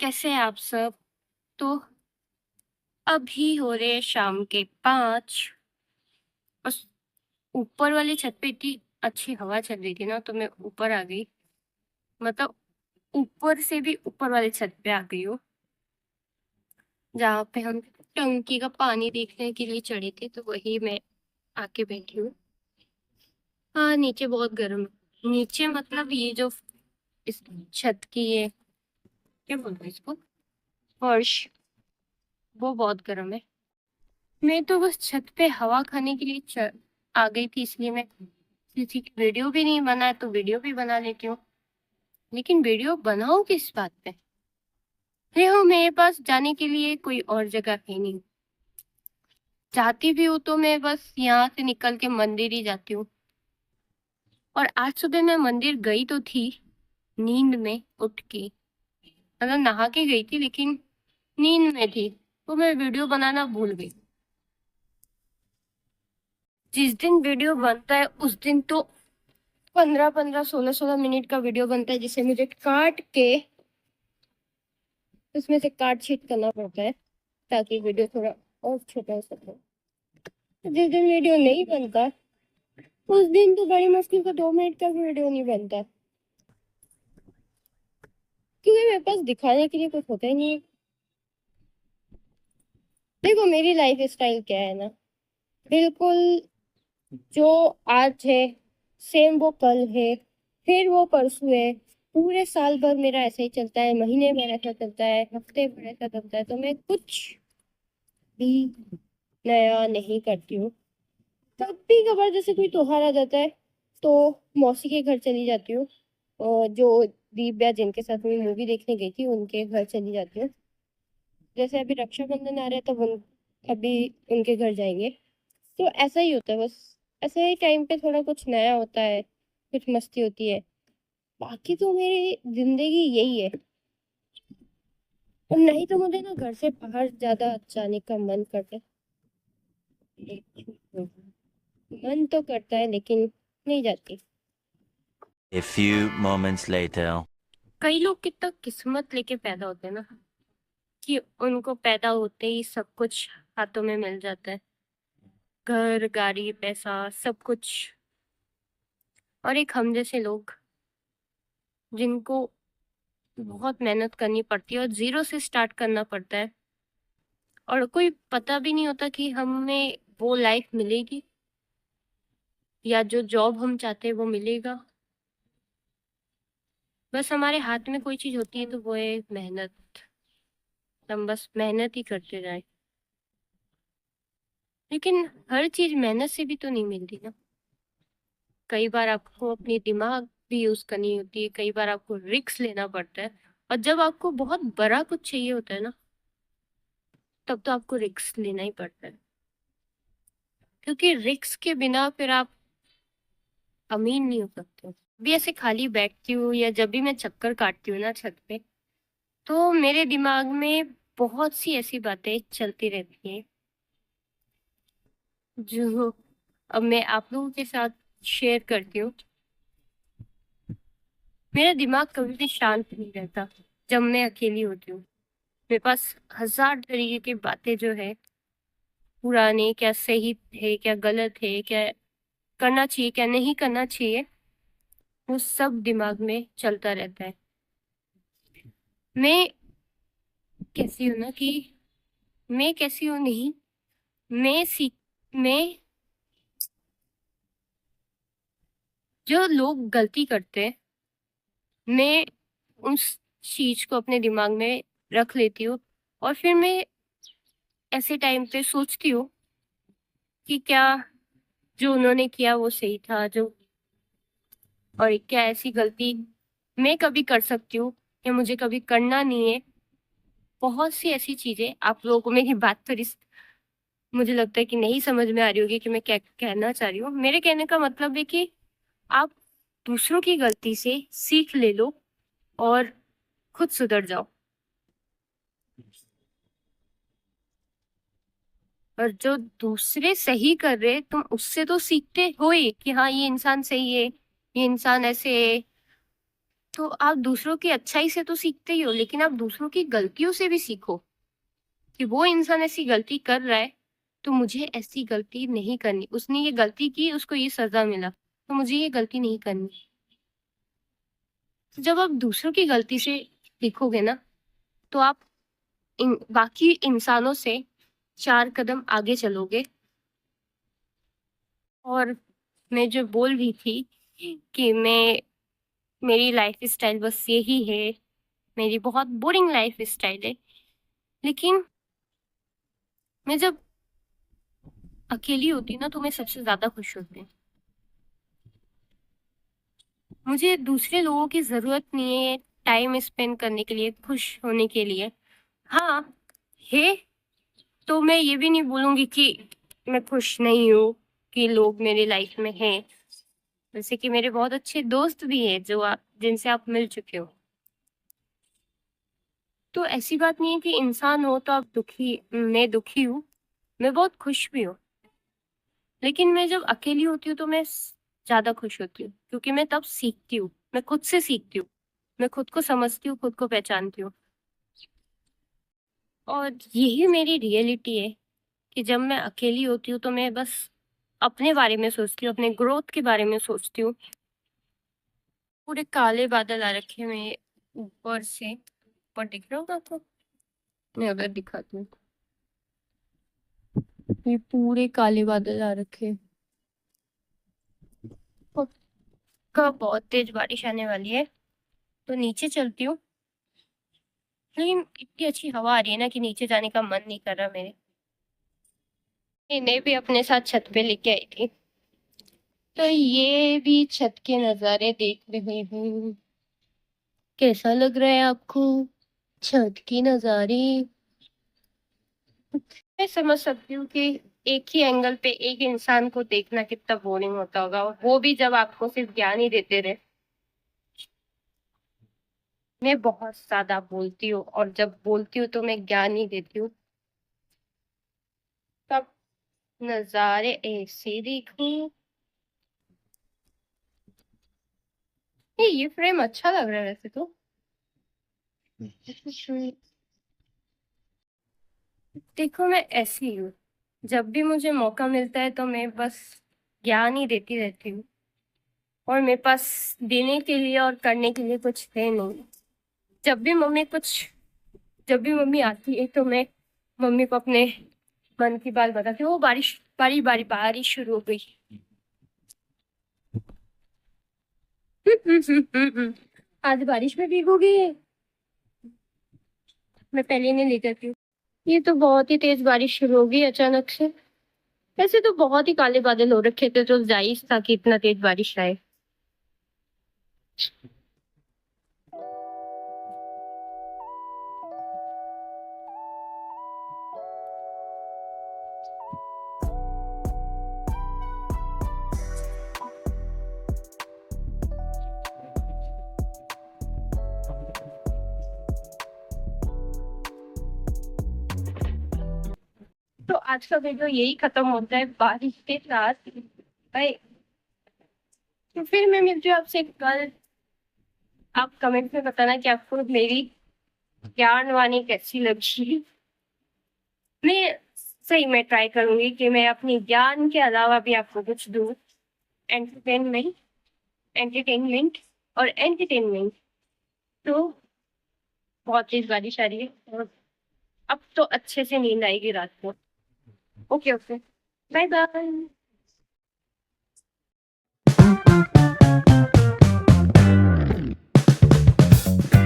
कैसे हैं आप सब? तो अभी हो रहे हैं शाम के 5 और ऊपर वाली छत पे इतनी अच्छी हवा चल रही थी ना, तो मैं ऊपर आ गई। मतलब ऊपर से भी ऊपर वाली छत पे आ गई हूँ, जहाँ पे हम टंकी का पानी देखने के लिए चढ़े थे, तो वही मैं आके बैठी हूँ। हाँ, नीचे बहुत गर्म है। नीचे मतलब ये जो इस छत की ये क्या बोलते हैं इसको, फर्श, वो बहुत गर्म है। मैं तो बस छत पे हवा खाने के लिए आ गई थी, इसलिए मैं किसी की वीडियो भी नहीं बना है तो वीडियो भी बना लेती हूँ। लेकिन वीडियो बनाऊं किस बात पे? देखो, मेरे पास जाने के लिए कोई और जगह है नहीं। चाहती भी हूँ तो मैं बस यहाँ से निकल के मंदिर ही जाती हूँ। और आज सुबह मैं मंदिर गई तो थी, नींद में उठ के, मतलब नहा के गई थी, लेकिन नींद में थी, तो मैं वीडियो बनाना भूल गई। जिस दिन वीडियो बनता है उस दिन तो 15-15, 16-16 मिनट का वीडियो बनता है, जिसे मुझे काट के उसमें से काट छीट करना पड़ता है, ताकि वीडियो थोड़ा और छोटा हो सके। जिस दिन वीडियो नहीं बनता उस दिन तो बड़ी मुश्किल का 2 मिनट का भी वीडियो नहीं बनता, क्योंकि मेरे पास दिखाने के लिए कुछ होता ही नहीं है। देखो, मेरी लाइफ स्टाइल क्या है ना, बिल्कुल जो आज है सेम वो कल है, फिर वो परसों है। पूरे साल भर मेरा ऐसा ही चलता है, महीने भर ऐसा चलता है, हफ्ते भर ऐसा चलता है, तो मैं कुछ भी नया नहीं करती हूँ। कभी कभार जैसे कोई त्योहार आ जाता है तो मौसी के घर चली जाती हूँ, और जो दिव्या जिनके साथ मैं मूवी देखने गई थी उनके घर चली जाती हूँ। जैसे अभी रक्षाबंधन आ रहा है तो उन अभी उनके घर जाएंगे। तो ऐसा ही होता है बस। ऐसे ही टाइम पे थोड़ा कुछ नया होता है, कुछ मस्ती होती है। बाकी तो मेरी जिंदगी यही है। और नहीं तो मुझे ना घर से बाहर ज्यादा जाने का मन करता है। मन तो करता है लेकिन नहीं जाती। A few moments later. कई लोग कितना किस्मत लेके पैदा होते हैं ना, कि उनको पैदा होते ही सब कुछ हाथों में मिल जाता है, घर, गाड़ी, पैसा, सब कुछ। और एक हम जैसे लोग, जिनको बहुत मेहनत करनी पड़ती है और जीरो से स्टार्ट करना पड़ता है, और कोई पता भी नहीं होता कि हमें वो लाइफ मिलेगी या जो जॉब हम चाहते हैं वो मिलेगा। बस हमारे हाथ में कोई चीज होती है तो वो है मेहनत। हम बस मेहनत ही करते जाए, लेकिन हर चीज मेहनत से भी तो नहीं मिलती ना। कई बार आपको अपनी दिमाग भी यूज करनी होती है, कई बार आपको रिस्क लेना पड़ता है। और जब आपको बहुत बड़ा कुछ चाहिए होता है ना, तब तो आपको रिस्क लेना ही पड़ता है, क्योंकि रिस्क के बिना फिर आप अमीर नहीं हो सकते। भी ऐसे खाली बैठती हूँ या जब भी मैं चक्कर काटती हूँ ना छत पे, तो मेरे दिमाग में बहुत सी ऐसी बातें चलती रहती हैं, जो अब मैं आप लोगों के साथ शेयर करती हूँ। मेरा दिमाग कभी भी शांत नहीं रहता जब मैं अकेली होती हूँ। मेरे पास हजार तरीके की बातें जो है, पुराने, क्या सही है क्या गलत है, क्या करना चाहिए क्या नहीं करना चाहिए, वो सब दिमाग में चलता रहता है। मैं कैसी हूँ ना कि मैं कैसी हूँ नहीं, मैं सीख मैं जो लोग गलती करते हैं, मैं उस चीज को अपने दिमाग में रख लेती हूँ। और फिर मैं ऐसे टाइम पे सोचती हूँ कि क्या जो उन्होंने किया वो सही था, जो और क्या ऐसी गलती मैं कभी कर सकती हूँ या मुझे कभी करना नहीं है। बहुत सी ऐसी चीजें, आप लोगों को मेरी बात थोड़ी मुझे लगता है कि नहीं समझ में आ रही होगी कि मैं क्या कहना चाह रही हूँ। मेरे कहने का मतलब है कि आप दूसरों की गलती से सीख ले लो और खुद सुधर जाओ। और जो दूसरे सही कर रहे, तुम उससे तो सीखते हो ही कि हाँ, ये इंसान सही है, ये इंसान ऐसे है। तो आप दूसरों की अच्छाई से तो सीखते ही हो, लेकिन आप दूसरों की गलतियों से भी सीखो कि वो इंसान ऐसी गलती कर रहा है, तो मुझे ऐसी गलती नहीं करनी। उसने ये गलती की, उसको ये सज़ा मिला, तो मुझे ये गलती नहीं करनी। तो जब आप दूसरों की गलती से सीखोगे ना, तो आप बाकी इंसानों से 4 कदम आगे चलोगे। और मैं जो बोल रही थी कि मेरी लाइफ़स्टाइल बस यही है, मेरी बहुत बोरिंग लाइफ़स्टाइल है, लेकिन मैं जब अकेली होती हूँ ना, तो मैं सबसे ज़्यादा खुश होती हूँ। मुझे दूसरे लोगों की ज़रूरत नहीं है टाइम स्पेंड करने के लिए, खुश होने के लिए। हाँ, है, तो मैं ये भी नहीं बोलूँगी कि मैं खुश नहीं हूँ कि लोग मेरी लाइफ़ में हैं। जैसे कि मेरे बहुत अच्छे दोस्त भी हैं जो जिनसे आप मिल चुके हो। तो ऐसी बात नहीं है कि इंसान हो तो आप मैं दुखी हूँ, मैं बहुत खुश भी हूँ। लेकिन मैं जब अकेली होती हूँ तो मैं ज़्यादा खुश होती हूँ, क्योंकि मैं तब सीखती हूँ, मैं खुद से सीखती हूँ, मैं खुद को समझती हूँ, खुद को पहचानती हूँ। और यही मेरी रियलिटी है कि जब मैं अकेली होती हूँ तो मैं बस अपने बारे में सोचती हूँ, अपने ग्रोथ के बारे में सोचती हूँ। पूरे काले बादल आ रखे हैं मेरे ऊपर से, ऊपर दिख रहा होगा आपको? मैं अगर दिखाती हूँ, ये पूरे काले बादल आ रखे हैं। पक्का बहुत तेज बारिश आने वाली है, तो नीचे चलती हूँ। लेकिन इतनी अच्छी हवा आ रही है ना कि नीचे जाने का मन नहीं कर रहा मेरे। इन्हें भी अपने साथ छत पे लेके आई थी, तो ये भी छत के नज़ारे देख रहे हैं। कैसा लग रहा है आपको छत के नज़ारे? मैं समझ सकती हूँ कि एक ही एंगल पे एक इंसान को देखना कितना बोरिंग होता होगा, और वो भी जब आपको सिर्फ ज्ञान ही देते रहे। मैं बहुत ज़्यादा बोलती हूँ, और जब बोलती हूँ तो मैं ज्ञान ही देती हूँ। तब नज़ारे ऐसे देखूं। ये फ्रेम अच्छा लग रहा है वैसे तो। देखो, मैं ऐसी हूँ, जब भी मुझे मौका मिलता है तो मैं बस ज्ञान ही देती रहती हूँ, और मेरे पास देने के लिए और करने के लिए कुछ है नहीं। जब भी मम्मी जब भी मम्मी आती है तो मैं मम्मी को अपने मन की बात बताती हूँ। वो बारिश शुरू हो गई। आज बारिश में भीगोगी? मैं पहले नहीं ले जाती हूँ। ये तो बहुत ही तेज बारिश शुरू हो गई अचानक से। वैसे तो बहुत ही काले बादल हो रखे थे, तो जायज था कि इतना तेज बारिश आए। तो आज का वीडियो यही खत्म होता है बारिश के साथ। भाई, तो फिर मैं मिलती हूँ आपसे कल। आप कमेंट में बताना कि आपको मेरी ज्ञान वाणी कैसी लगी। मैं सही में ट्राई करूंगी कि मैं अपनी ज्ञान के अलावा भी आपको कुछ दूँ। एंटरटेनमेंट एंटरटेनमेंट और एंटरटेनमेंट। तो बहुत तेज बारिश आ रही है, और अब तो अच्छे से नींद आएगी रात को। Okay, okay, bye bye.